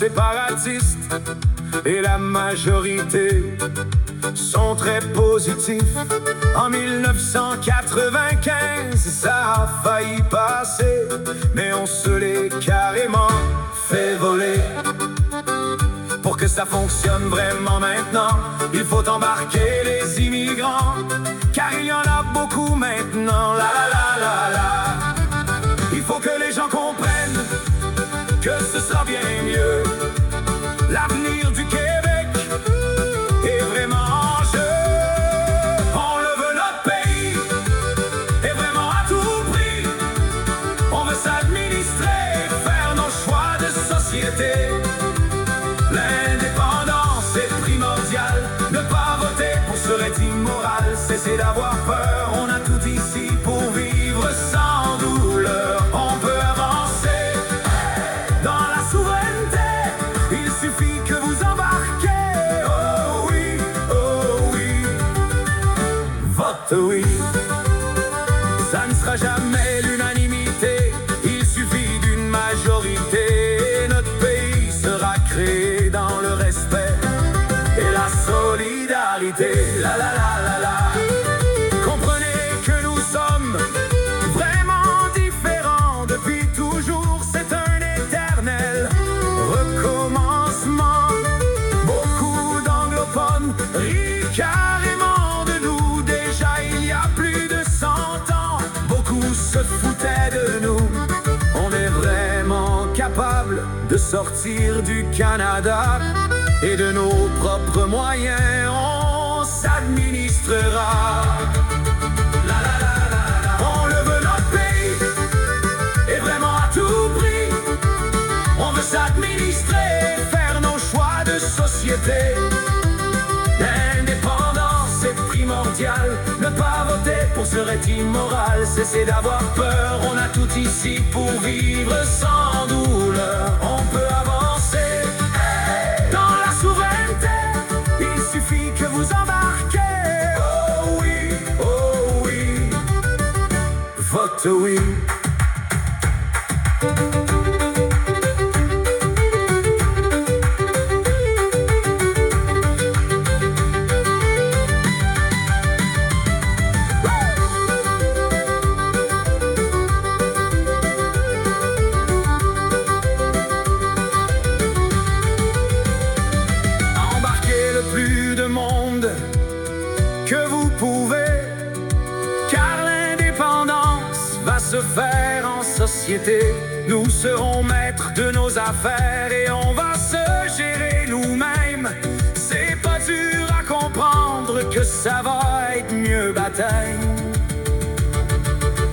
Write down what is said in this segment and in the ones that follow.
séparatistes et la majorité sont très positifs. En 1995, ça a failli passer, mais on se l'est carrément fait voler. Pour que ça fonctionne vraiment maintenant, il faut embarquer les immigrants, car il y en a beaucoup maintenant. La la la la la. Il faut que les gens comprennent que ce sera bien mieux. L'avenir du Québec est vraiment en jeu. On le veut, notre pays, et vraiment à tout prix. On veut s'administrer, faire nos choix de société. L'indépendance est primordiale. Ne pas voter pour serait immoral. Cessez d'avoir peur, on a tout ici pour vivre sans douleur. On peut avancer dans la souveraineté. Il suffit que vous embarquez. Oh oui, vote oui. Ça ne sera jamais l'unanimité. Il suffit d'une majorité. Notre pays sera créé dans le respect et la solidarité. La la la la la. Comprenez que nous sommes vraiment différents depuis toujours. C'est un éternel recommencement. Beaucoup d'anglophones rient carrément de nous. Déjà il y a plus de 100 ans, beaucoup se foutaient de nous. On est vraiment capable de sortir du Canada et de nos propres moyens. On s'administrera. La la la la la. On le veut, notre pays, et vraiment à tout prix. On veut s'administrer, faire nos choix de société. L'indépendance est primordiale. Ne pas voter pour serait immoral. Cessez d'avoir peur, on a tout ici pour vivre sans douleur. On peut avancer dans la souveraineté. Il suffit que vous embarquez. Oh oui, vote oui. Que vous pouvez, car l'indépendance va se faire en société. Nous serons maîtres de nos affaires et on va se gérer nous-mêmes. C'est pas dur à comprendre que ça va être mieux bataille.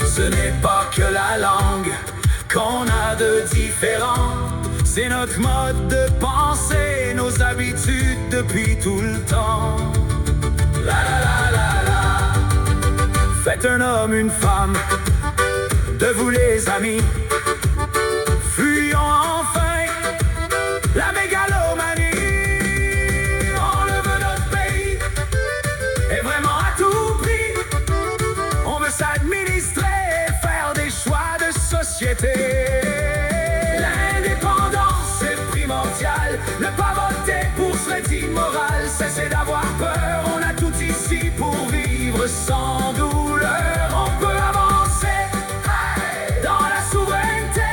Ce n'est pas que la langue qu'on a de différent, c'est notre mode de pensée, nos habitudes depuis tout le temps. La la la la la. Faites un homme, une femme de vous les amis. Fuyons enfin la mégalomanie. On le veut, notre pays, et vraiment à tout prix. On veut s'administrer, faire des choix de société. L'indépendance est primordiale. Ne pas voter pour serait immoral. Cessez d'avoir peur, on a tout ici pour vivre sans douleur. On peut avancer dans la souveraineté.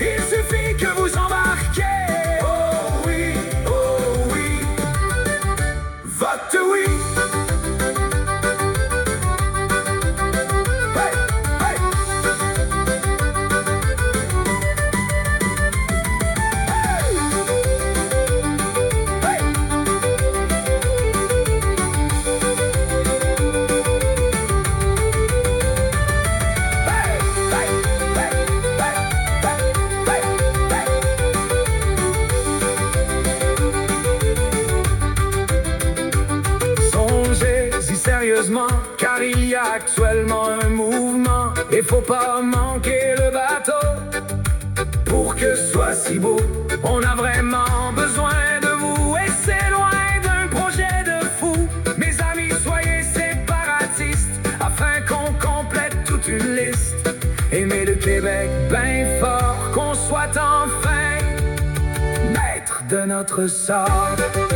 Il suffit que vous embarquez. Oh oui, vote oui. Sérieusement, car il y a actuellement un mouvement et faut pas manquer le bateau. Pour que ce soit si beau, on a vraiment besoin de vous et c'est loin d'un projet de fou. Mes amis, soyez séparatistes afin qu'on complète toute une liste. Aimer le Québec ben fort, qu'on soit enfin maître notre sort.